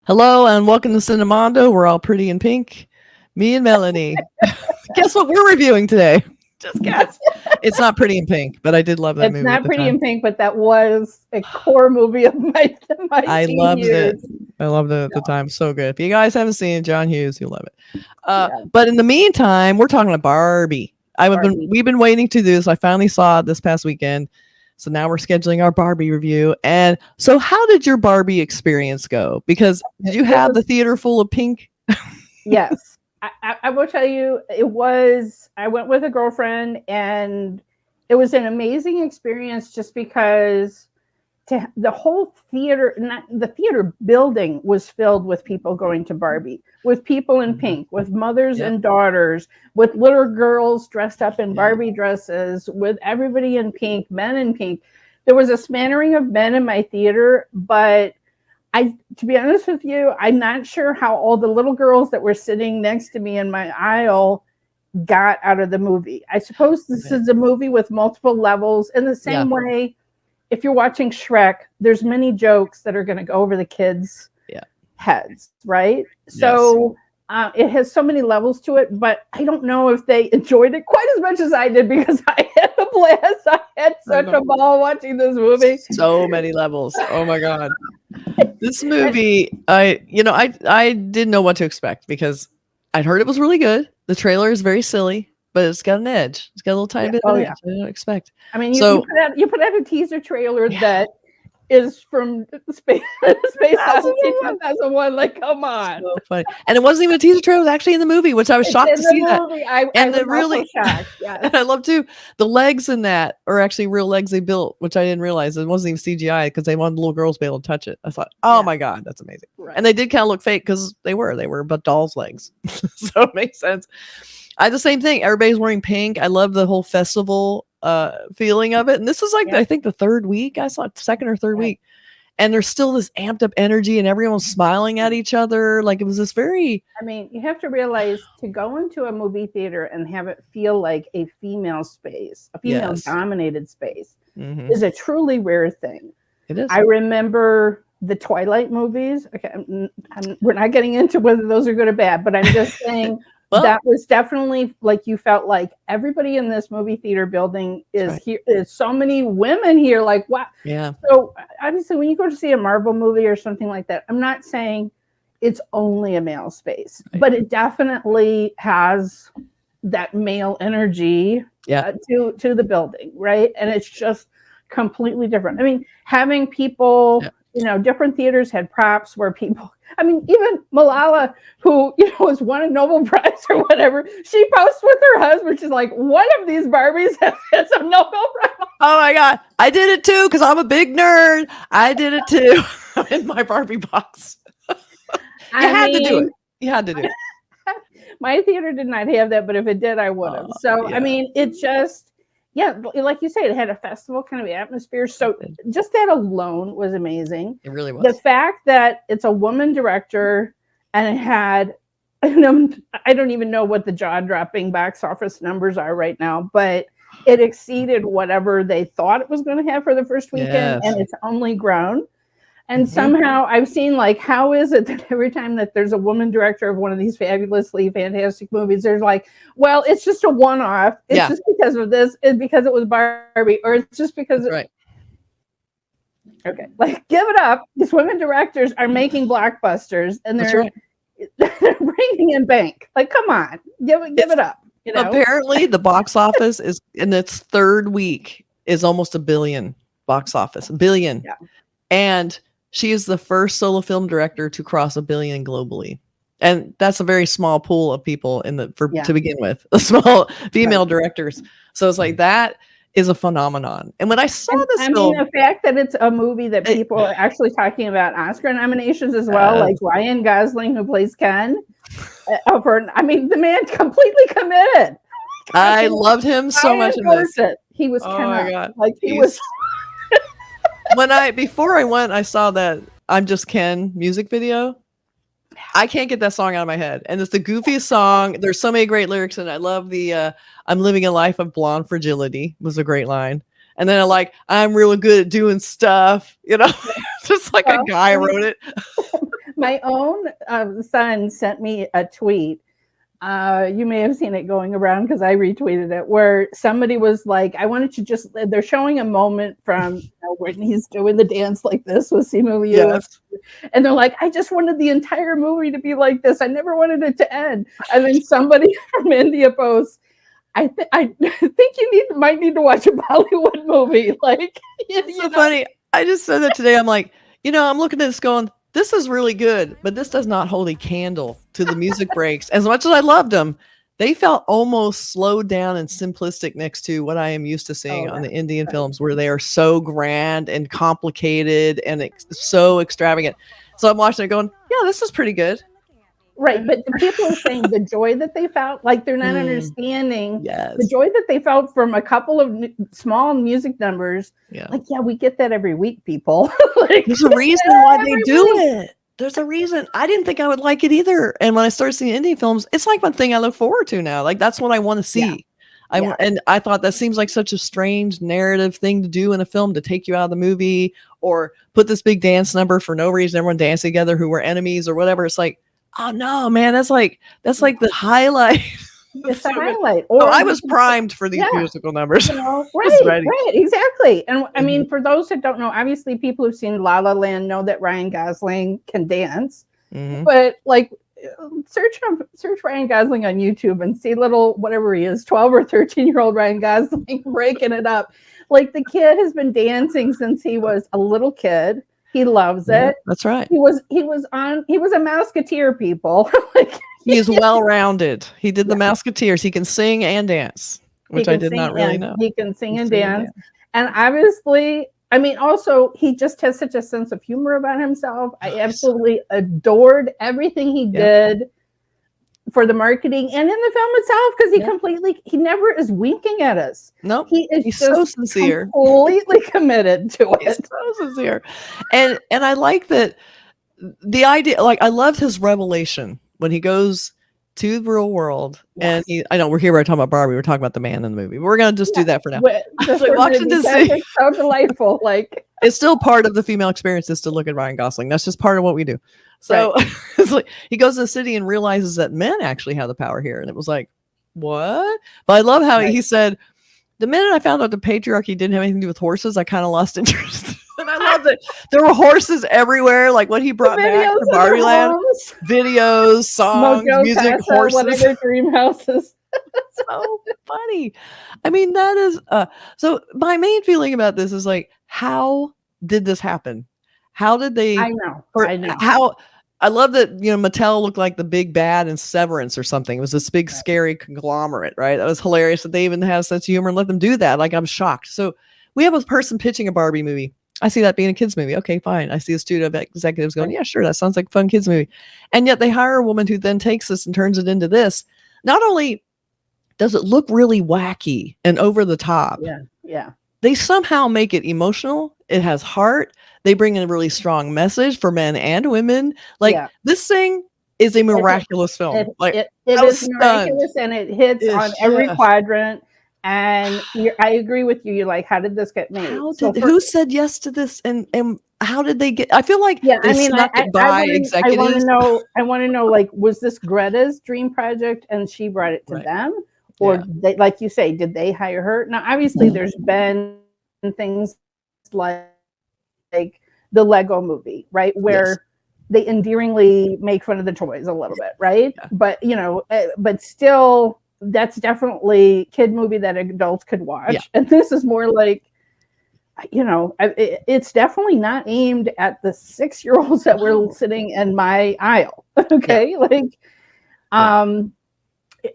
Hello and welcome to Cinemondo. We're all pretty in pink. Me and Melanie. Guess what we're reviewing today? Just guess. It's not Pretty in Pink, but I did love that movie. It's not Pretty in Pink, but that was a core movie of my I teen loved years. it. I loved it at the time. So good. If you guys haven't seen it, John Hughes, you'll love it. But in the meantime, we're talking about Barbie. We've been waiting to do this. I finally saw it this past weekend. So now we're scheduling our Barbie review. And so how did your Barbie experience go? Because did you have the theater full of pink? Yes. I will tell you, I went with a girlfriend and it was an amazing experience just because the whole theater, the theater building was filled with people going to Barbie, with people in pink, with mothers and daughters, with little girls dressed up in Barbie dresses, with everybody in pink, men in pink. There was a smattering of men in my theater, but to be honest with you, I'm not sure how all the little girls that were sitting next to me in my aisle got out of the movie. I suppose this is a movie with multiple levels. In the same way, if you're watching Shrek, there's many jokes that are going to go over the kids' heads, right? So it has so many levels to it, but I don't know if they enjoyed it quite as much as I did because I had a blast. I had such a ball watching this movie. So many levels. Oh my God. This movie, I didn't know what to expect because I'd heard it was really good. The trailer is very silly, but it's got an edge. It's got a little tiny bit of an edge. I didn't expect. I mean, you put out a teaser trailer that is from Space Odyssey 2001. Like, come on. So funny. And it wasn't even a teaser trailer. It was actually in the movie, which I was shocked to see that. I was really shocked. And I love too, the legs in that are actually real legs they built, which I didn't realize. It wasn't even CGI because they wanted the little girls to be able to touch it. I thought, oh my God, that's amazing. Right. And they did kind of look fake because they were but dolls' legs. So it makes sense. I had the same thing. Everybody's wearing pink. I love the whole festival feeling of it. And this is like, I think the third week. I saw it, second or third week. And there's still this amped up energy and everyone's smiling at each other. Like it was this very... I mean, you have to realize to go into a movie theater and have it feel like a female space, a female dominated space is a truly rare thing. It is. I remember the Twilight movies. Okay, we're not getting into whether those are good or bad, but I'm just saying... that was definitely like you felt like everybody in this movie theater building is here. There's so many women here. Like, wow. Yeah. So obviously when you go to see a Marvel movie or something like that, I'm not saying it's only a male space, but it definitely has that male energy to the building. Right. And it's just completely different. I mean, having people, different theaters had props where people, I mean, even Malala, who, has won a Nobel Prize or whatever, she posts with her husband. She's like, one of these Barbies has a Nobel Prize. Oh my God. I did it too because I'm a big nerd. I did it too in my Barbie box. You had to do it. My theater did not have that, but if it did, I would have. I mean, it just... like you said, it had a festival kind of atmosphere. So just that alone was amazing. It really was. The fact that it's a woman director and it had, I don't even know what the jaw-dropping box office numbers are right now, but it exceeded whatever they thought it was going to have for the first weekend, and it's only grown. And somehow I've seen, like, how is it that every time that there's a woman director of one of these fabulously fantastic movies, there's like, well, it's just a one-off. It's just because of this. It's because it was Barbie, or it's just because... Right. Okay. Like, give it up. These women directors are making blockbusters, and they're bringing in bank. Like, come on. Give it up. Apparently, the box office is, in its third week, is almost $1 billion box office. $1 billion. Yeah. And... she is the first solo film director to cross $1 billion globally. And that's a very small pool of people to begin with, a small female directors. So it's like, that is a phenomenon. And when I saw this film, the fact that it's a movie that people are actually talking about Oscar nominations as well, like Ryan Gosling, who plays Ken. The man completely committed. I loved him so much in this. He was my God. Like he was... Before I went, I saw that I'm Just Ken music video. I can't get that song out of my head. And it's the goofiest song. There's so many great lyrics, and I love the I'm living a life of blonde fragility was a great line. And then I'm really good at doing stuff, just like a guy wrote it. My own son sent me a tweet. You may have seen it going around because I retweeted it, where somebody was like, I wanted to they're showing a moment from when he's doing the dance like this with Simu Liu. Yes. And they're like, I just wanted the entire movie to be like this. I never wanted it to end. And then somebody from India posts, I think you might need to watch a Bollywood movie. Like, it's so funny. I just said that today. I'm like, I'm looking at this going, this is really good, but this does not hold a candle to the music breaks. As much as I loved them, they felt almost slowed down and simplistic next to what I am used to seeing on the Indian films, where they are so grand and complicated and so extravagant. So I'm watching it going, yeah, this is pretty good. Right, but the people are saying the joy that they felt, like they're not understanding the joy that they felt from a couple of small music numbers. Yeah. Like, yeah, we get that every week, people. There's a reason why they do it. There's a reason. I didn't think I would like it either. And when I started seeing indie films, it's like one thing I look forward to now. Like, that's what I want to see. And I thought that seems like such a strange narrative thing to do in a film, to take you out of the movie or put this big dance number for no reason, everyone dancing together who were enemies or whatever. It's like, oh no, man, that's like the highlight. It's the highlight. Or I was primed for these musical numbers. Right, exactly. And I mean, for those that don't know, obviously people who've seen La La Land know that Ryan Gosling can dance. But like, search Ryan Gosling on YouTube and see little, whatever he is, 12 or 13-year-old Ryan Gosling breaking it up. Like, the kid has been dancing since he was a little kid. He loves it. That's right. He was a Mouseketeer, people. Like, he is well-rounded. He did the Mouseketeers. He can sing and dance, which I did not really know. He can sing and dance. And obviously, I mean, also, he just has such a sense of humor about himself. I absolutely adored everything he did for the marketing and in the film itself, because he never is winking at us. No, he's just so sincere, completely committed to it. He's so sincere, and I like that the idea. Like, I loved his revelation when he goes to the real world, and I know we're here. We're talking about Barbie. We're talking about the man in the movie. We're gonna just do that for now. Just like watching to see. It's so delightful. Like, it's still part of the female experience is to look at Ryan Gosling. That's just part of what we do. So it's like he goes to the city and realizes that men actually have the power here. And it was like, what? But I love how he said, the minute I found out the patriarchy didn't have anything to do with horses, I kind of lost interest. And I love that there were horses everywhere. Like what he brought back to Barbie Land, videos, songs, music, horses, whatever dream houses. So funny. I mean, that is so my main feeling about this is like, how did this happen? How did they I know. How I love that, Mattel looked like the big bad in Severance or something. It was this big scary conglomerate, right? That was hilarious that they even have a sense of humor and let them do that. Like, I'm shocked. So we have a person pitching a Barbie movie. I see that being a kids movie. Okay, fine. I see a studio of executives going, yeah, sure, that sounds like a fun kids movie. And yet they hire a woman who then takes this and turns it into this. Not only does it look really wacky and over the top, they somehow make it emotional. It has heart. They bring in a really strong message for men and women. Like, this thing is a miraculous film. It is miraculous, and it hits on every quadrant. And I agree with you. You're like, how did this get made? Who said yes to this? And how did they get? I feel like executives. I want to know, like, was this Greta's dream project and she brought it to them? Or they, like you say, did they hire her? Now, obviously, there's been things like the Lego movie, right? Where they endearingly make fun of the toys a little bit, right? Yeah. But still, that's definitely kid movie that adults could watch. Yeah. And this is more like, it's definitely not aimed at the 6-year-olds that were sitting in my aisle. Okay. Yeah.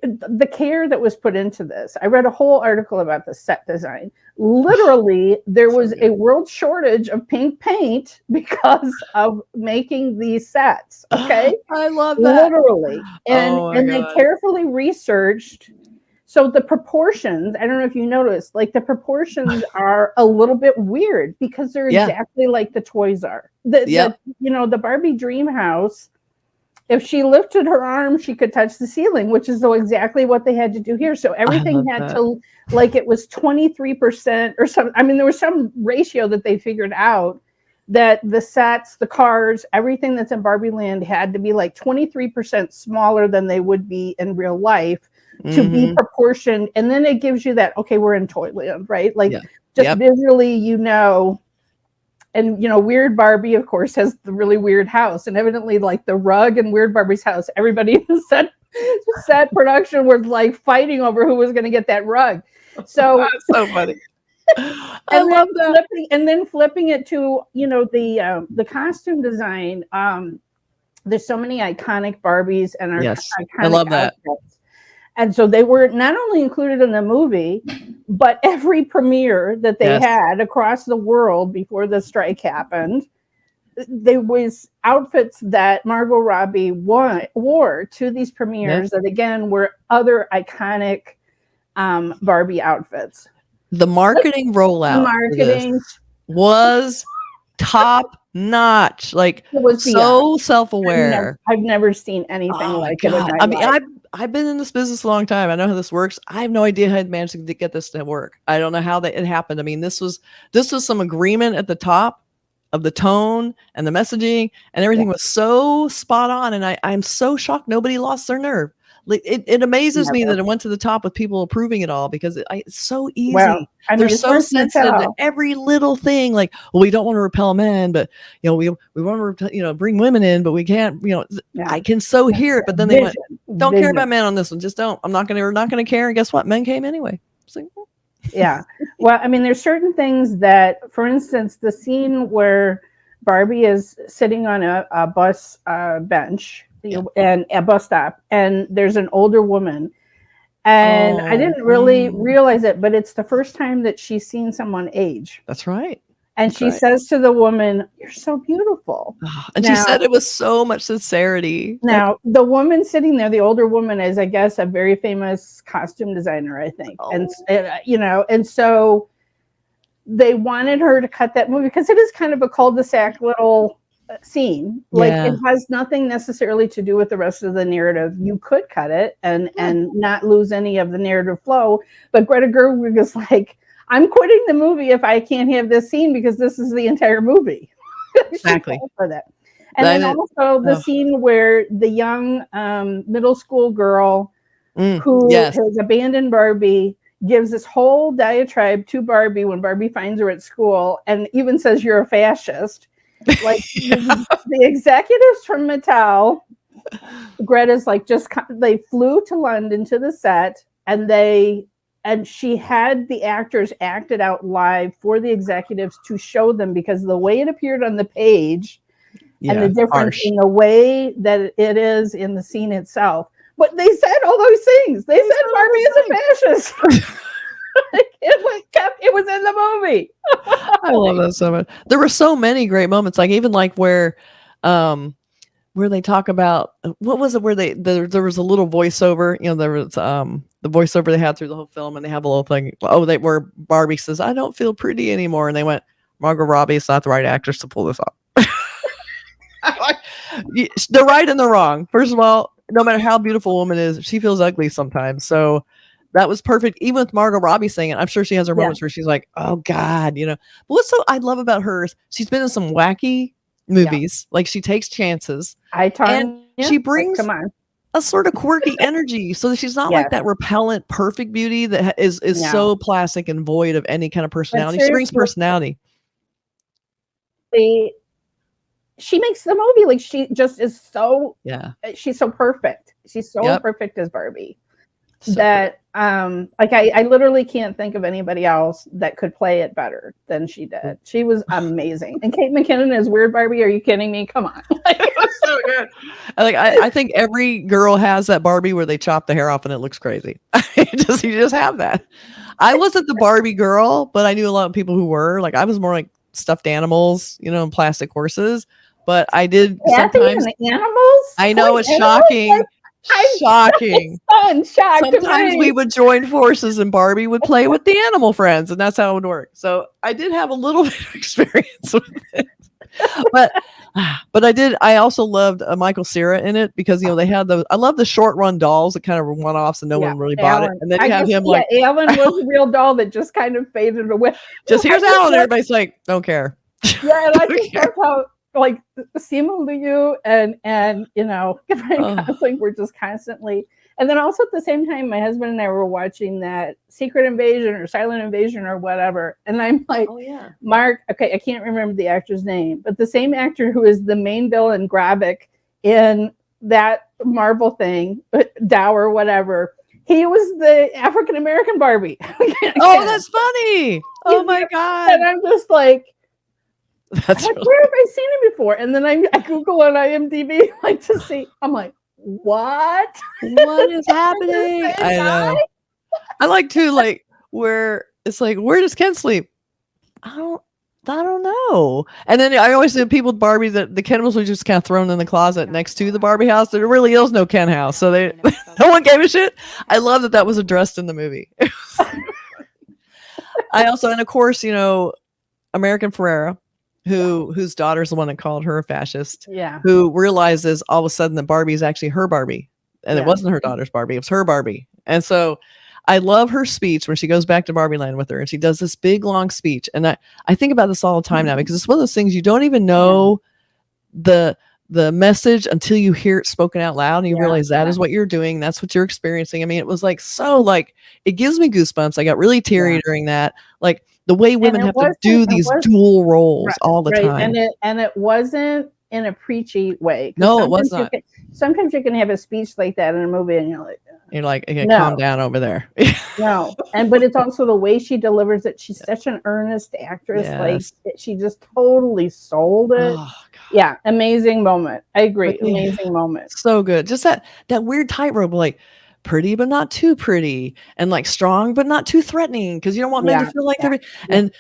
The care that was put into this. I read a whole article about the set design. Literally, there was a world shortage of pink paint because of making these sets. Okay. I love that. Literally. And they carefully researched. So the proportions, I don't know if you noticed, like the proportions are a little bit weird because they're exactly like the toys are. The Barbie dream house if she lifted her arm, she could touch the ceiling, which is exactly what they had to do here. So everything had to, like, it was 23% or something. I mean, there was some ratio that they figured out that the sets, the cars, everything that's in Barbie Land had to be like 23% smaller than they would be in real life to be proportioned. And then it gives you that, okay, we're in Toyland, right? Like just visually, you know. And, you know, Weird Barbie, of course, has the really weird house. And evidently, like, the rug in Weird Barbie's house, everybody in the set production was, like, fighting over who was going to get that rug. So that's so funny. I love that. And then flipping it to, you know, the costume design. There's so many iconic Barbies and iconic I love that. Outfits. And so they were not only included in the movie, but every premiere that they had across the world before the strike happened, there was outfits that Margot Robbie wore to these premieres that, again, were other iconic Barbie outfits. The marketing rollout was top notch. Like, it was so self-aware. I've never seen anything like it in my life. I've been in this business a long time. I know how this works. I have no idea how I managed to get this to work. I don't know how it happened. I mean, this was some agreement at the top of the tone and the messaging, and everything was so spot on. And I'm so shocked nobody lost their nerve. Like, it amazes me that it went to the top with people approving it all, because it's so easy. Well, I mean, they're so sensitive to every little thing. Like, well, we don't want to repel men, but, you know, we want to, you know, bring women in, but we can't, you know, I can so hear it. But then they went, don't care about men on this one. Just don't. We're not going to care. And guess what? Men came anyway. Like, yeah. Well, I mean, there's certain things that, for instance, the scene where Barbie is sitting on a bus bench and a bus stop, and there's an older woman, and I didn't really realize it, but it's the first time that she's seen someone age. That's right. And she says to the woman, "You're so beautiful." And she said it with so much sincerity. Now, the woman sitting there, the older woman, is, I guess, a very famous costume designer, I think. And you know, and so they wanted her to cut that movie because it is kind of a cul-de-sac little scene. Like, it has nothing necessarily to do with the rest of the narrative. You could cut it and not lose any of the narrative flow. But Greta Gerwig is like, I'm quitting the movie if I can't have this scene, because this is the entire movie. Exactly. For that. And then also the scene where the young middle school girl who has abandoned Barbie gives this whole diatribe to Barbie when Barbie finds her at school, and even says, "You're a fascist." Like, the executives from Mattel, Greta's like, they flew to London to the set, and she had the actors act it out live for the executives to show them, because the way it appeared on the page and the difference in the way that it is in the scene itself. But they said all those things. They said Barbie is a fascist. It was in the movie. I love that so much. There were so many great moments, like even like where they talk about, what was it, where there was a little voiceover, you know, there was the voiceover they had through the whole film, and they have a little thing, where Barbie says, "I don't feel pretty anymore," and they went, "Margot Robbie is not the right actress to pull this off." They're right and they're wrong. First of all, no matter how beautiful a woman is, she feels ugly sometimes. So that was perfect. Even with Margot Robbie saying it, I'm sure she has her moments where she's like, "Oh God," you know. But what's I love about her is she's been in some wacky movies. Like, she takes chances. And she brings a sort of quirky energy, so that she's not like that repellent perfect beauty that is so plastic and void of any kind of personality. She brings personality. She makes the movie, like, she just is so she's so perfect. She's so perfect as Barbie. So that like I literally can't think of anybody else that could play it better than she did. She was amazing. And Kate McKinnon as Weird Barbie, are you kidding me? Come on. It was so good. I think every girl has that Barbie where they chop the hair off and it looks crazy. You just have that. I wasn't the Barbie girl, but I knew a lot of people who were. Like, I was more like stuffed animals, you know, and plastic horses. But I did sometimes animals. I know, it's shocking. Shocking. Sometimes we would join forces and Barbie would play with the animal friends, and that's how it would work. So I did have a little bit of experience with it. but I also loved Michael Cera in it because they had those. I love the short run dolls that kind of were one offs and no one really bought it, and then you have him like Alan was a real doll that just kind of faded away. Just here's Alan, everybody's like, don't care. Yeah, and I just love how like Cinemondo and Gosling were just constantly. And then also at the same time, my husband and I were watching that Secret Invasion or Silent Invasion or whatever. And I'm like, Mark, okay, I can't remember the actor's name, but the same actor who is the main villain, Gravik, in that Marvel thing, Dower, whatever, he was the African-American Barbie. Oh, that's funny. Oh my God. And I'm just like, where have I seen him before? And then I Google on IMDb like to see. I'm like, what is happening? I know. I like to like where it's like, where does Ken sleep? I don't know. And then I always see people with Barbie that the Ken was just kind of thrown in the closet next to the Barbie house. There really is no Ken house, so no one gave a shit. I love that was addressed in the movie. I also, and of course, American Ferrera, whose daughter's the one that called her a fascist. Yeah. Who realizes all of a sudden that Barbie is actually her Barbie. And it wasn't her daughter's Barbie. It was her Barbie. And so I love her speech when she goes back to Barbie Land with her and she does this big, long speech. And I think about this all the time now because it's one of those things you don't even know the message until you hear it spoken out loud and you realize that is what you're doing. That's what you're experiencing. I mean, it was like, so like, it gives me goosebumps. I got really teary during that. Like, the way women have to do these dual roles all the time. And it wasn't in a preachy way. No, it was not. Sometimes you can have a speech like that in a movie and you're like, okay, calm down over there. No. But it's also the way she delivers it. She's such an earnest actress. Yes. Like she just totally sold it. Oh, yeah. Amazing moment. I agree. Amazing moment. So good. Just that weird tightrope, like, pretty but not too pretty, and like strong but not too threatening, because you don't want men to feel like they're and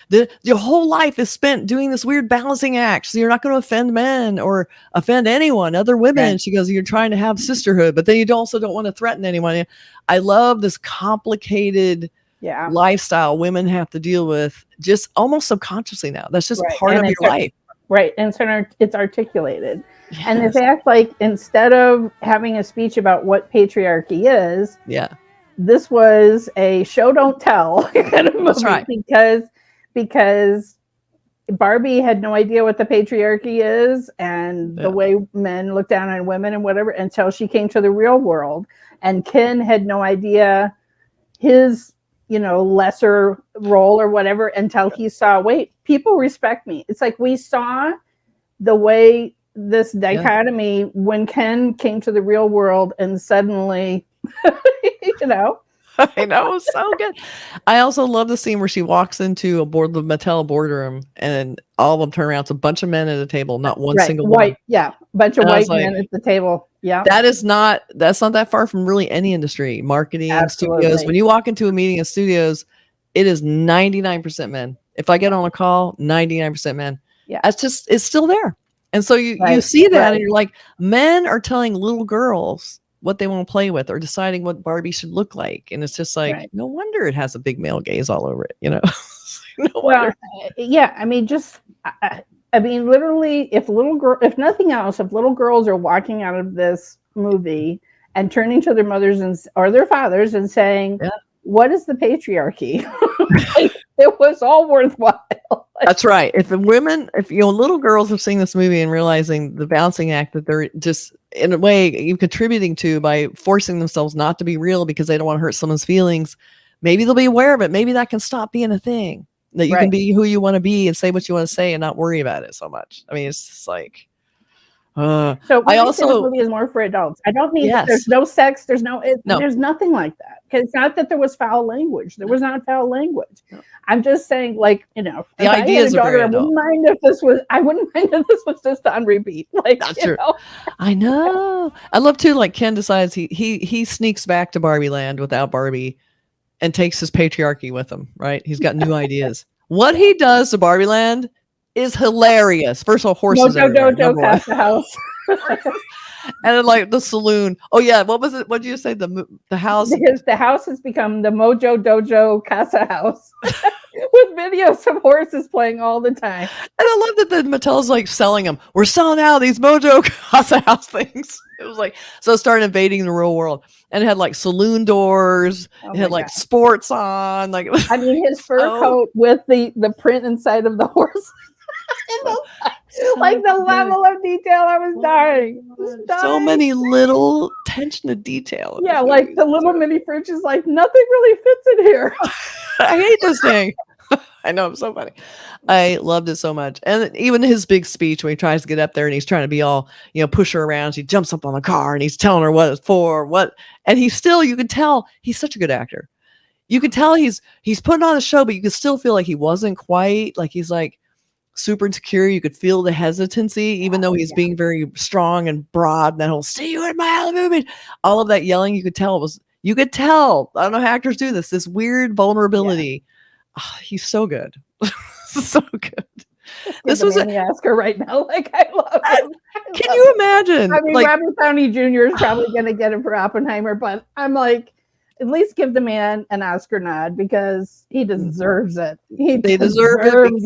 your whole life is spent doing this weird balancing act, so you're not going to offend men or offend anyone, other women. She goes, you're trying to have sisterhood, but then you also don't want to threaten anyone. I love this complicated lifestyle women have to deal with just almost subconsciously now. That's just part of your life. Right. And so it's articulated. Yes. And in fact, like, instead of having a speech about what patriarchy is, this was a show don't tell kind of movie. That's right. Because Barbie had no idea what the patriarchy is and the way men look down on women and whatever until she came to the real world. And Ken had no idea his lesser role or whatever until he saw, wait, people respect me. It's like we saw the way this dichotomy when Ken came to the real world and suddenly, I know, so good. I also love the scene where she walks into the Mattel boardroom and all of them turn around. It's a bunch of men at a table, not one single white. woman. Yeah, bunch of white men at the table. Yeah, that's not that far from really any industry, marketing, studios. When you walk into a meeting in studios, it is 99% men. If I get on a call, 99% men. Yeah, it's still there. And so you see that and you're like, men are telling little girls what they want to play with or deciding what Barbie should look like. And it's just like, no wonder it has a big male gaze all over it, No wonder. I mean, literally, if nothing else, if little girls are walking out of this movie and turning to their mothers or their fathers and saying, what is the patriarchy? It was all worthwhile. That's right. If little girls are seeing this movie and realizing the balancing act that they're just in a way contributing to by forcing themselves not to be real because they don't want to hurt someone's feelings, maybe they'll be aware of it. Maybe that can stop being a thing, that you can be who you want to be and say what you want to say and not worry about it so much. I mean, it's just like, so I also this movie is more for adults. I don't mean there's no sex, there's nothing like that. Because it's not that there was foul language. There was not foul language. No. I'm just saying, the ideas of I wouldn't mind if this was just on repeat. That's true. I know. I love too. Like Ken decides he sneaks back to Barbie Land without Barbie, and takes his patriarchy with him. Right? He's got new ideas. What he does to Barbie Land is hilarious. First of all, horses. Past the house. And then like the saloon. Oh yeah, what was it? What did you say? The house. The house has become the Mojo Dojo Casa House, with videos of horses playing all the time. And I love that the Mattel's like selling them. We're selling out these Mojo Casa House things. It was like, so it started invading the real world. And it had like saloon doors. Oh it had my like God. sports on. Like, I mean, his fur coat with the print inside of the horse. Like the level of detail, I was dying. So many little attention to detail. Yeah, like the little mini fridge is like, nothing really fits in here. I hate this thing. I know, it's so funny. I loved it so much. And even his big speech when he tries to get up there and he's trying to be all, push her around. She jumps up on the car and he's telling her what it's for, and he's still, you can tell he's such a good actor. You can tell he's putting on a show, but you can still feel like he wasn't quite, like he's like super insecure. You could feel the hesitancy, even though he's being very strong and broad, and that whole "see you in my other movie," all of that yelling, you could tell I don't know how actors do this weird vulnerability. Oh, he's so good. So good. This was an Oscar right now. Like, I love him. Can you imagine? I mean, like, Robert Downey Jr. is probably going to get it for Oppenheimer, but I'm like, at least give the man an Oscar nod because he deserves it. He deserves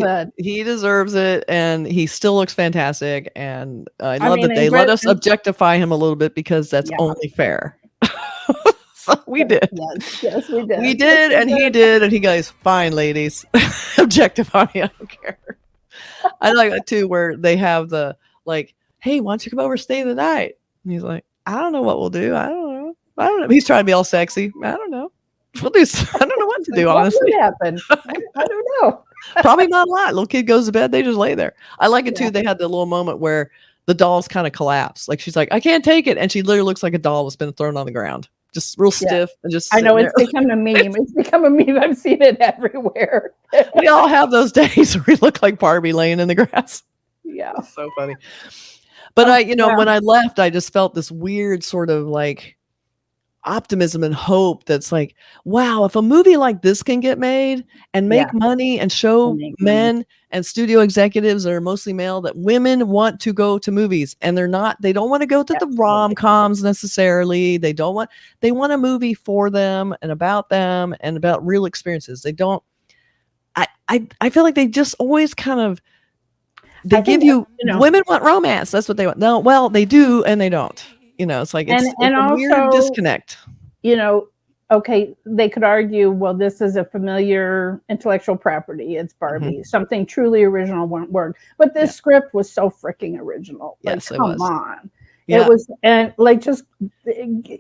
it, and he still looks fantastic. And I love that they let us objectify him a little bit because that's only fair. So we did. Yes, we did. We did, and he did, and he goes, "Fine, ladies, objectify me. I don't care." I like that too, where they have the like, "Hey, why don't you come over and stay the night?" And he's like, "I don't know what we'll do. I don't know. He's trying to be all sexy. I don't know. We'll do. I don't know what to do. Honestly, what happened? I don't know. Probably not a lot. Little kid goes to bed. They just lay there. I like it too. They had the little moment where the dolls kind of collapse. Like she's like, "I can't take it," and she literally looks like a doll was been thrown on the ground. Just real stiff and just. I know it's become a meme. It's become a meme. I've seen it everywhere. We all have those days where we look like Barbie laying in the grass. Yeah, it's so funny. But when I left, I just felt this weird sort of like optimism and hope. That's like, wow, if a movie like this can get made and make money and show men and studio executives that are mostly male that women want to go to movies, and they don't want to go to the rom-coms necessarily. They want a movie for them and about real experiences. They don't, I feel like they just always kind of, give you women want romance. That's what they want. No, well, they do and they don't. It's like it's a also, weird disconnect. Okay, they could argue, well, this is a familiar intellectual property. It's Barbie. Mm-hmm. Something truly original won't work. But this script was so freaking original. Like, yes, come on. Yeah. It was, and like, just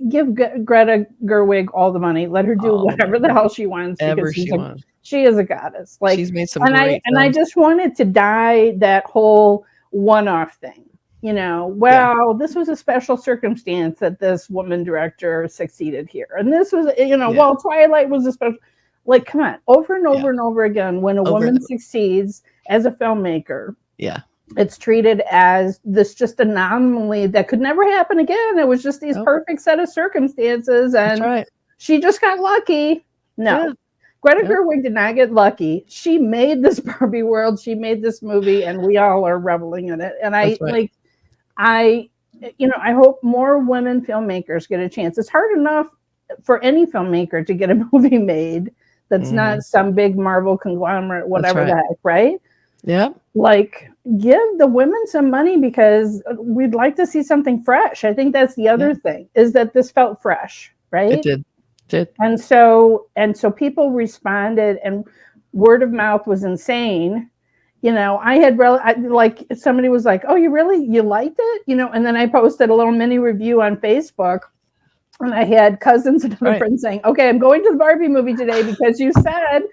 give Greta Gerwig all the money. Let her do whatever the hell she wants. Because she is a goddess. Like, she's made some great films. I just wanted to die that whole one-off thing. This was a special circumstance that this woman director succeeded here. And this was, while Twilight was a special, like, come on, over and over and over again, when a woman succeeds as a filmmaker, it's treated as this just anomaly that could never happen again. It was just these perfect set of circumstances. And she just got lucky. No. Yeah. Greta Gerwig did not get lucky. She made this Barbie world. She made this movie, and we all are reveling in it. And I hope more women filmmakers get a chance. It's hard enough for any filmmaker to get a movie made that's not some big Marvel conglomerate, whatever the heck, right? Yeah. Like, give the women some money because we'd like to see something fresh. I think that's the other thing, is that this felt fresh, right? It did. And so people responded, and word of mouth was insane. I had like, somebody was like, "Oh, you liked it?" And then I posted a little mini review on Facebook, and I had cousins and other friends saying, "Okay, I'm going to the Barbie movie today because Melanie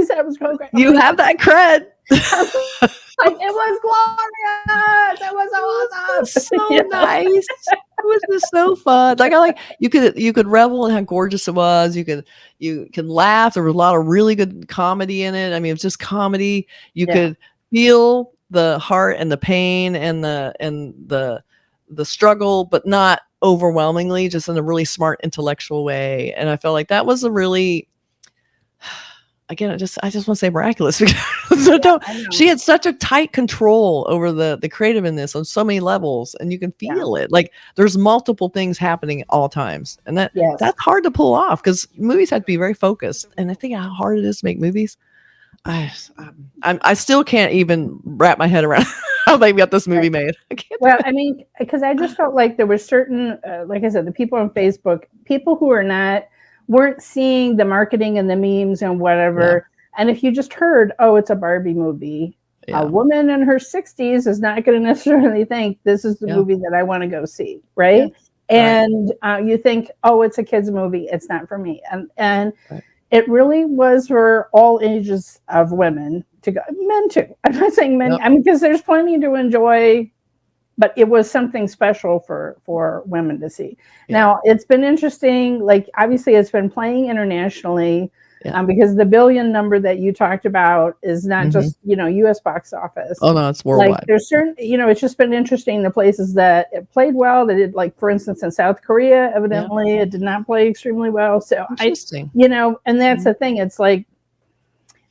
said it was going great." You have that cred. Like, it was glorious. It was awesome. So nice. It was just so fun. Like, you could revel in how gorgeous it was. You can laugh. There was a lot of really good comedy in it. I mean, it was just comedy. You could feel the heart and the pain and the struggle, but not overwhelmingly, just in a really smart intellectual way. And I felt like that was a really, again, I just want to say miraculous because she had such a tight control over the creative in this on so many levels, and you can feel it. Like, there's multiple things happening at all times, and that's hard to pull off because movies have to be very focused. And I think how hard it is to make movies. I still can't even wrap my head around how they got this movie made. I can't. Well, I mean, because I just felt like there were certain, like I said, the people on Facebook, people who weren't seeing the marketing and the memes and whatever. Yeah. And if you just heard, oh, it's a Barbie movie, a woman in her 60s is not going to necessarily think this is the movie that I want to go see, right? Yeah. And you think, oh, it's a kid's movie, it's not for me. And it really was for all ages of women to go, men too. I'm not saying men, I mean, because there's plenty to enjoy, but it was something special for women to see. Yeah. Now, it's been interesting, like obviously it's been playing internationally, because the billion number that you talked about is not just, US box office. Oh no, it's worldwide. Like there's certain, it's just been interesting, the places that it played well. They did, like, for instance, in South Korea, evidently it did not play extremely well. So interesting. And that's the thing. It's like,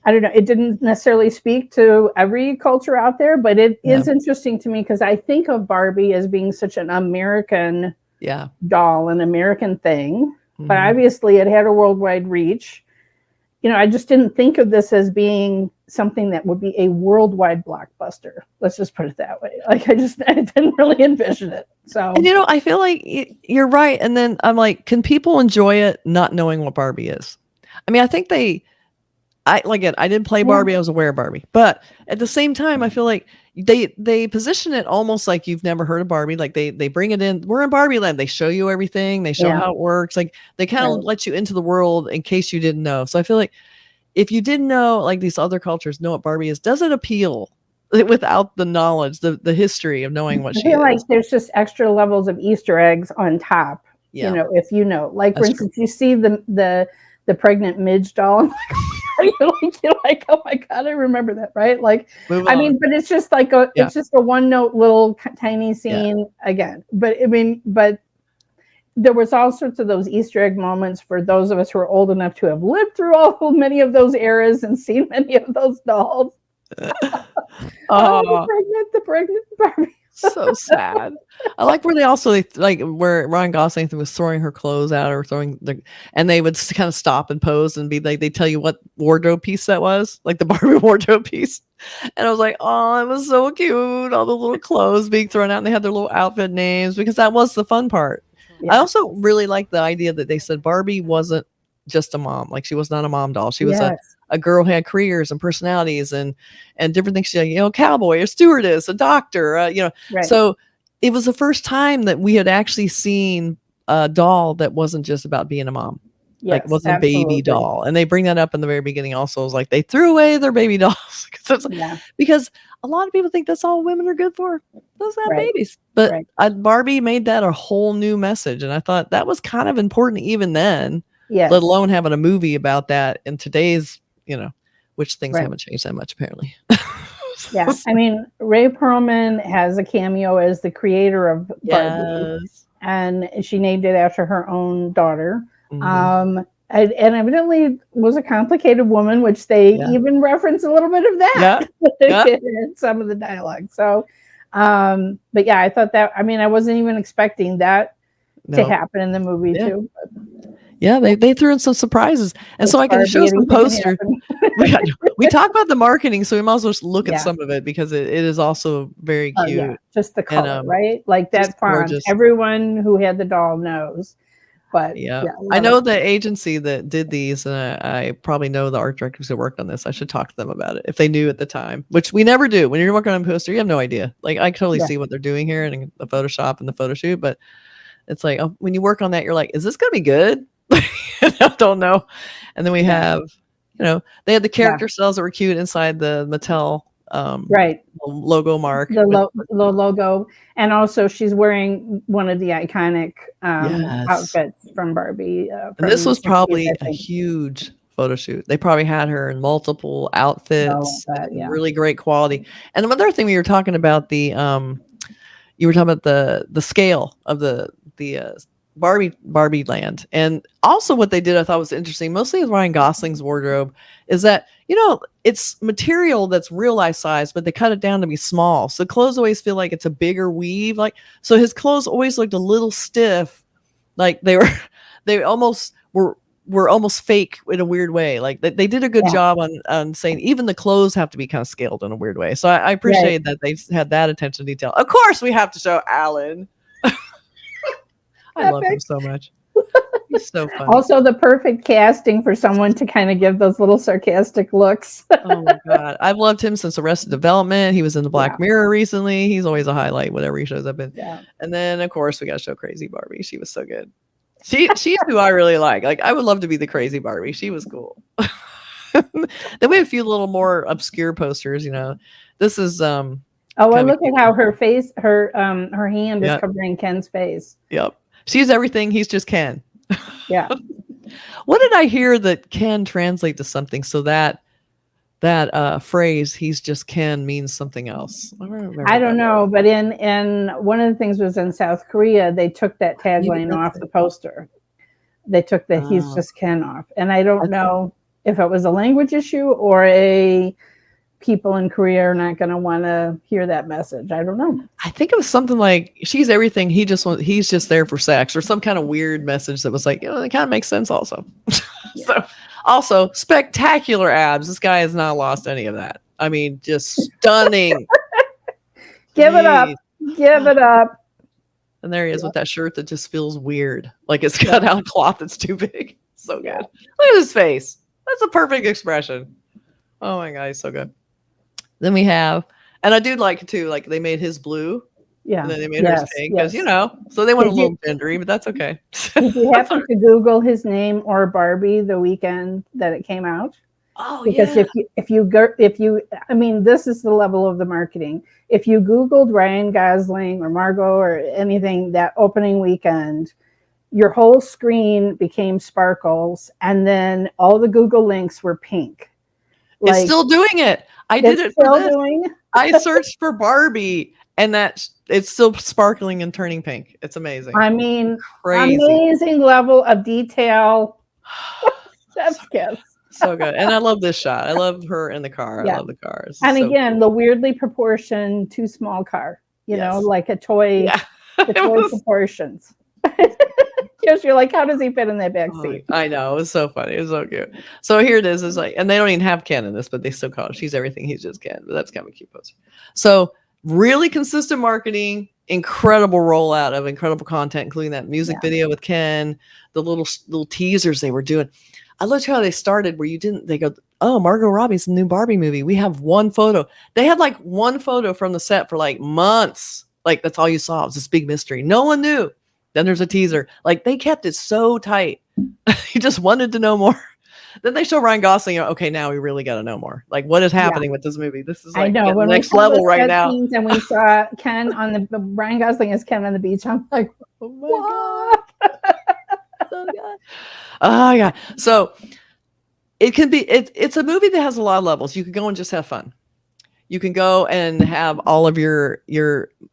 I don't know, it didn't necessarily speak to every culture out there, but it is interesting to me because I think of Barbie as being such an American doll, an American thing, but obviously it had a worldwide reach. I just didn't think of this as being something that would be a worldwide blockbuster. Let's just put it that way. Like I didn't really envision it. So, and I feel like you're right. And then I'm like, can people enjoy it not knowing what Barbie is? I mean, I think I didn't play Barbie. I was aware of Barbie, but at the same time, I feel like they position it almost like you've never heard of Barbie. Like they bring it in. We're in Barbie land. They show you everything. They show how it works. Like they kind of let you into the world in case you didn't know. So I feel like if you didn't know, like these other cultures know what Barbie is, does it appeal without the knowledge, the history of knowing what she is? I feel like there's just extra levels of Easter eggs on top. Yeah. If like for instance, you see the pregnant Midge doll. You're like, oh my God, I remember that, right? Like, I mean, but it's just like it's just a one note little tiny scene again. But I mean, but there was all sorts of those Easter egg moments for those of us who are old enough to have lived through many of those eras and seen many of those dolls. The pregnant Barbie. So sad. I like where where Ryan Gosling was throwing her clothes out or and they would kind of stop and pose and be like, they tell you what wardrobe piece that was, like the Barbie wardrobe piece. And I was like, oh, it was so cute. All the little clothes being thrown out and they had their little outfit names because that was the fun part. Yeah. I also really like the idea that they said Barbie wasn't just a mom. Like she was not a mom doll. She was a girl who had careers and personalities and different things. She had, cowboy, a stewardess, a doctor, Right. So it was the first time that we had actually seen a doll that wasn't just about being a mom. Yes, like wasn't absolutely. A baby doll. And they bring that up in the very beginning also. It was like they threw away their baby dolls. Because a lot of people think that's all women are good for. Those have babies. But Barbie made that a whole new message. And I thought that was kind of important even then. Yes. Let alone having a movie about that in today's, which things haven't changed that much apparently. Yeah. I mean, Ray Perlman has a cameo as the creator of Barbie. Yes. And she named it after her own daughter. Mm-hmm. And evidently was a complicated woman, which they even reference a little bit of that in some of the dialogue. So, but yeah, I thought that, I mean, I wasn't even expecting that to happen in the movie too. But, yeah, they threw in some surprises. And so I can show some posters. We talk about the marketing, so we might as well look at some of it because it is also very cute. Just the color, right? Like that font. Gorgeous. Everyone who had the doll knows. But I know the agency that did these, and I probably know the art directors who worked on this. I should talk to them about it if they knew at the time, which we never do. When you're working on a poster, you have no idea. Like I totally see what they're doing here in the Photoshop and the photo shoot, but it's like when you work on that, you're like, is this going to be good? I don't know. And then we have, they had the character cells that were cute inside the Mattel logo mark. The logo. And also she's wearing one of the iconic outfits from Barbie. And this was probably a huge photo shoot. They probably had her in multiple outfits, really great quality. And the other thing we were talking about, you were talking about the scale of the Barbie land. And also what they did I thought was interesting, mostly with Ryan Gosling's wardrobe, is that it's material that's real life size, but they cut it down to be small, so clothes always feel like it's a bigger weave. Like, so his clothes always looked a little stiff, like they almost were were almost fake in a weird way. Like they did a good job on saying even the clothes have to be kind of scaled in a weird way. So I appreciate that they had that attention to detail. Of course, we have to show Alan. I love him so much. He's so fun. Also, the perfect casting for someone to kind of give those little sarcastic looks. Oh my God. I've loved him since Arrested Development. He was in the Black Mirror recently. He's always a highlight, whatever he shows up in. Yeah. And then, of course, we got to show Crazy Barbie. She was so good. She's who I really like. Like, I would love to be the Crazy Barbie. She was cool. Then we have a few little more obscure posters, This is oh, well, look at how her face, her hand is covering Ken's face. Yep. She's everything. He's just Ken. Yeah. What did I hear that can translate to something so that phrase "he's just Ken" means something else? I don't know, but in one of the things was in South Korea, they took that tagline off the poster. They took the "he's just Ken" off, and I don't know if it was a language issue or people in Korea are not going to want to hear that message. I don't know. I think it was something like she's everything. He's just there for sex, or some kind of weird message that was like, it kind of makes sense also. Yeah. So also spectacular abs. This guy has not lost any of that. I mean, just stunning. Give it up. Give it up. And there he is with that shirt that just feels weird. Like it's cut out cloth that's too big. So good. Look at his face. That's a perfect expression. Oh my God, he's so good. Then we have, and I do like it too, like they made his blue. Yeah. And then they made hers pink because, so they went a little gendery, but that's okay. Did you happen to Google his name or Barbie the weekend that it came out? Oh, because if you, I mean, this is the level of the marketing. If you Googled Ryan Gosling or Margot or anything that opening weekend, your whole screen became sparkles, and then all the Google links were pink. It's still doing it. I did it for this. I searched for Barbie, and that it's still sparkling and turning pink. It's amazing. I mean, crazy. Amazing level of detail. Chef's kiss. So good. And I love this shot. I love her in the car. I love the cars. And so again, the weirdly proportioned too small car, you know, like a toy, the toy proportions. Yes, you're like, how does he fit in that back seat? I know. It was so funny. It was so cute. So here it is. It's like, and they don't even have Ken in this, but they still call it She's Everything, He's Just Ken. But that's kind of a cute poster. So really consistent marketing, incredible rollout of incredible content, including that music video with Ken, the little teasers they were doing. I loved how they started where they go, oh, Margot Robbie's new Barbie movie. We have one photo. They had like one photo from the set for like months. Like that's all you saw. It was this big mystery. No one knew. Then there's a teaser. Like they kept it so tight. You just wanted to know more. Then they show Ryan Gosling. Okay, now we really got to know more. Like what is happening with this movie? This is like the next level right now. And we saw Ken on the Ryan Gosling as Ken on the beach. I'm like, oh my God. So good. Oh yeah. So it can be. It's a movie that has a lot of levels. You can go and just have fun. You can go and have all of your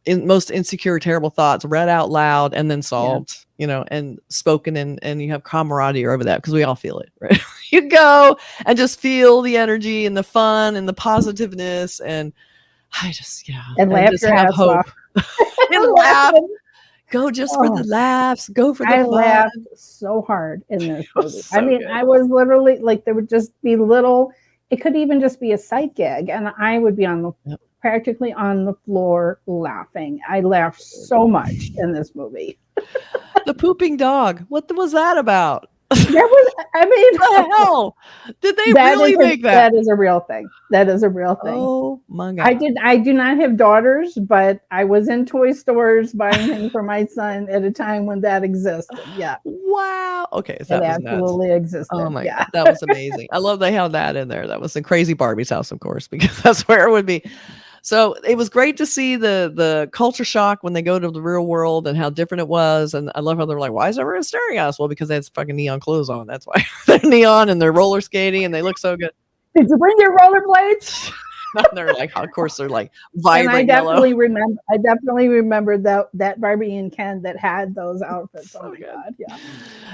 most insecure, terrible thoughts read out loud and then solved, and spoken, and you have camaraderie over that because we all feel it, right? You go and just feel the energy and the fun and the positiveness, and I just and laugh just your have ass hope. Off. And laugh. Go just for the laughs. Go for the fun. Laughed so hard in this movie. So I mean, good. I was literally like, there would just be little. It could even just be a sight gag, and I would be practically on the floor laughing. I laughed so much in this movie. The pooping dog. What was that about? That was, I mean, what the hell? Did they really make that? That is a real thing. That is a real thing. Oh my God. I do not have daughters, but I was in toy stores buying things for my son at a time when that existed. Yeah. Wow. Okay. So it absolutely existed. Oh my God. That was amazing. I love they had that in there. That was in Crazy Barbie's house, of course, because that's where it would be. So it was great to see the culture shock when they go to the real world and how different it was. And I love how they're like, why is everyone staring at us? Well, because they had fucking neon clothes on. That's why they're neon and they're roller skating and they look so good. Did you bring your rollerblades? They're like, of course, they're like vibrant yellow. I definitely remember that Barbie and Ken that had those outfits. Oh my God. Yeah.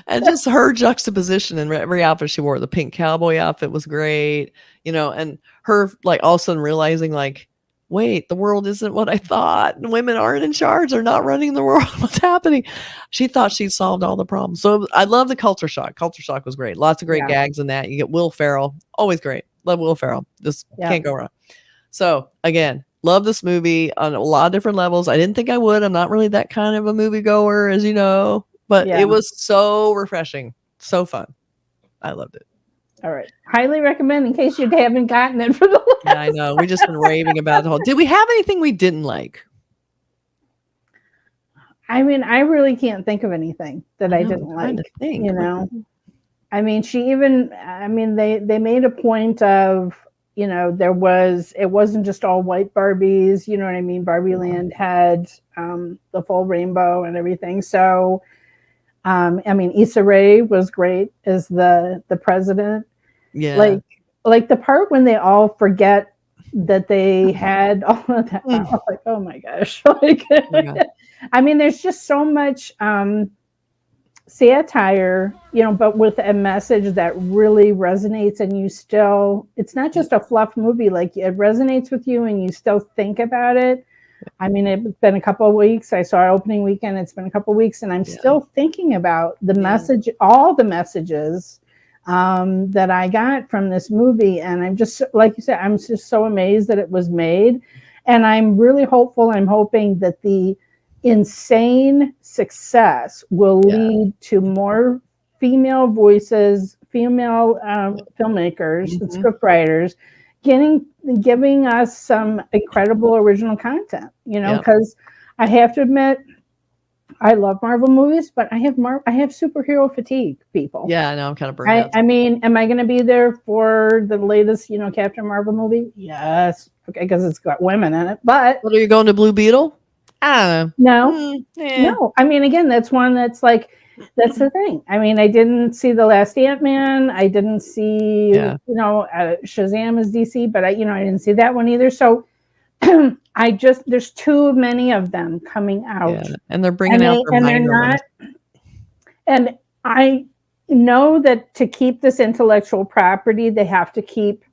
And just her juxtaposition in every outfit she wore. The pink cowboy outfit was great, and her like all of a sudden realizing like, wait, the world isn't what I thought. Women aren't in charge. They're not running the world. What's happening? She thought she'd solved all the problems. So I love the culture shock. Culture shock was great. Lots of great gags in that. You get Will Ferrell. Always great. Love Will Ferrell. Just can't go wrong. So again, love this movie on a lot of different levels. I didn't think I would. I'm not really that kind of a moviegoer, as you know, but it was so refreshing. So fun. I loved it. All right. Highly recommend in case you haven't gotten it for the last. Yeah, I know. We just been raving about the whole. Did we have anything we didn't like? I mean, I really can't think of anything that I didn't like. You know, I mean, they made a point of, you know, it wasn't just all white Barbies, you know what I mean? Barbie Land had the full rainbow and everything. So, I mean, Issa Rae was great as the president. Yeah. Like the part when they all forget that they had all of that. I was like, oh my gosh. I mean, there's just so much satire, you know, but with a message that really resonates, and it's not just a fluff movie. Like, it resonates with you and you still think about it. I mean, it's been a couple of weeks. I saw opening weekend. It's been a couple of weeks, and I'm still thinking about the message, all the messages that I got from this movie. And I'm just, like you said, I'm just so amazed that it was made. And I'm really hopeful. I'm hoping that the insane success will lead to more female voices, female filmmakers, and scriptwriters, giving us some incredible original content, you know, because I have to admit, I love Marvel movies, but I have superhero fatigue, people. Yeah, I know. I'm kind of burned out. I mean, am I going to be there for the latest, you know, Captain Marvel movie? Yes. Okay, because it's got women in it. But are you going to Blue Beetle? I don't know. No. I mean, again, that's one that's like, that's the thing. I mean, I didn't see the last Ant-Man. I didn't see, you know, Shazam is DC, but I didn't see that one either. So there's too many of them coming out, and they're bringing out their minor ones. And I know that to keep this intellectual property, they have to keep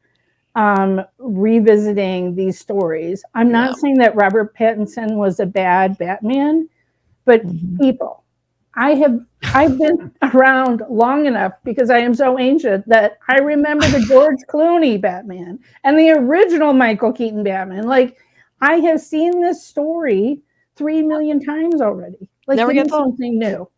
revisiting these stories. I'm not saying that Robert Pattinson was a bad Batman, but people, I've been around long enough, because I am so ancient, that I remember the George Clooney Batman and the original Michael Keaton Batman. Like, I have seen this story 3 million times already. Like, never get something new.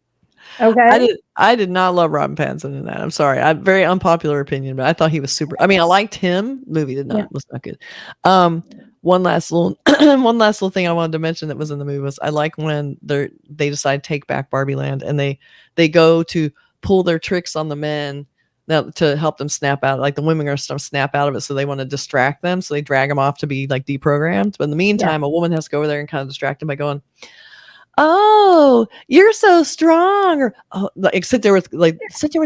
Okay. I did not love Robin Pattinson in that. I'm sorry. Very unpopular opinion, but I thought he was super. I mean, I liked him. Movie was not good. One last little thing I wanted to mention that was in the movie was, I like when they decide to take back Barbie Land, and they go to pull their tricks on the men now to help them snap out. Like, the women are starting to snap out of it, so they want to distract them, so they drag them off to be like deprogrammed. But in the meantime, a woman has to go over there and kind of distract them by going, "Oh, you're so strong," or like sit there with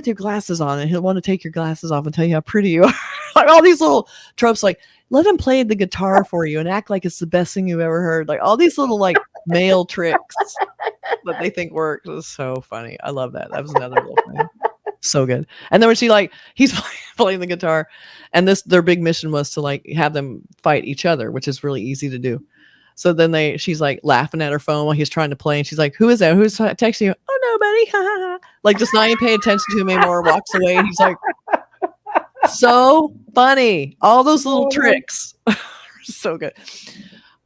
your glasses on, and he'll want to take your glasses off and tell you how pretty you are. Like, all these little tropes, like, let him play the guitar for you and act like it's the best thing you've ever heard. Like, all these little, like, male tricks that they think work. It was so funny. I love that. That was another little thing. So good. And then when he's playing the guitar, and their big mission was to, like, have them fight each other, which is really easy to do. So then she's like laughing at her phone while he's trying to play, and she's like, "Who is that? Who's texting you?" "Oh, nobody." Like, just not even paying attention to him anymore. Walks away, and he's like, so funny. All those little tricks. So good.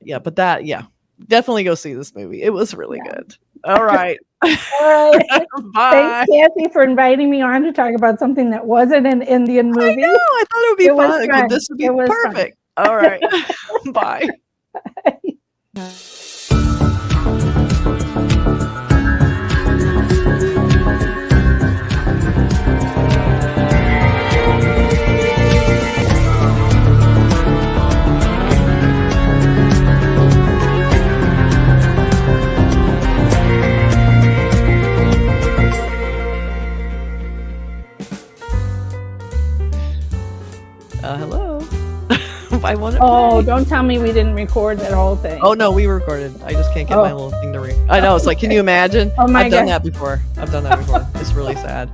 Yeah, but definitely go see this movie. It was really good. All right. All right. Bye. Thanks, Kathy, for inviting me on to talk about something that wasn't an Indian movie. I know. I thought it would be fun. This would be perfect. Fun. All right. Bye. Hello. I want to play. Don't tell me we didn't record that whole thing. Oh, no, we recorded. I just can't get my little thing to ring. I know. It's like, can you imagine? Oh my I've done that before. It's really sad.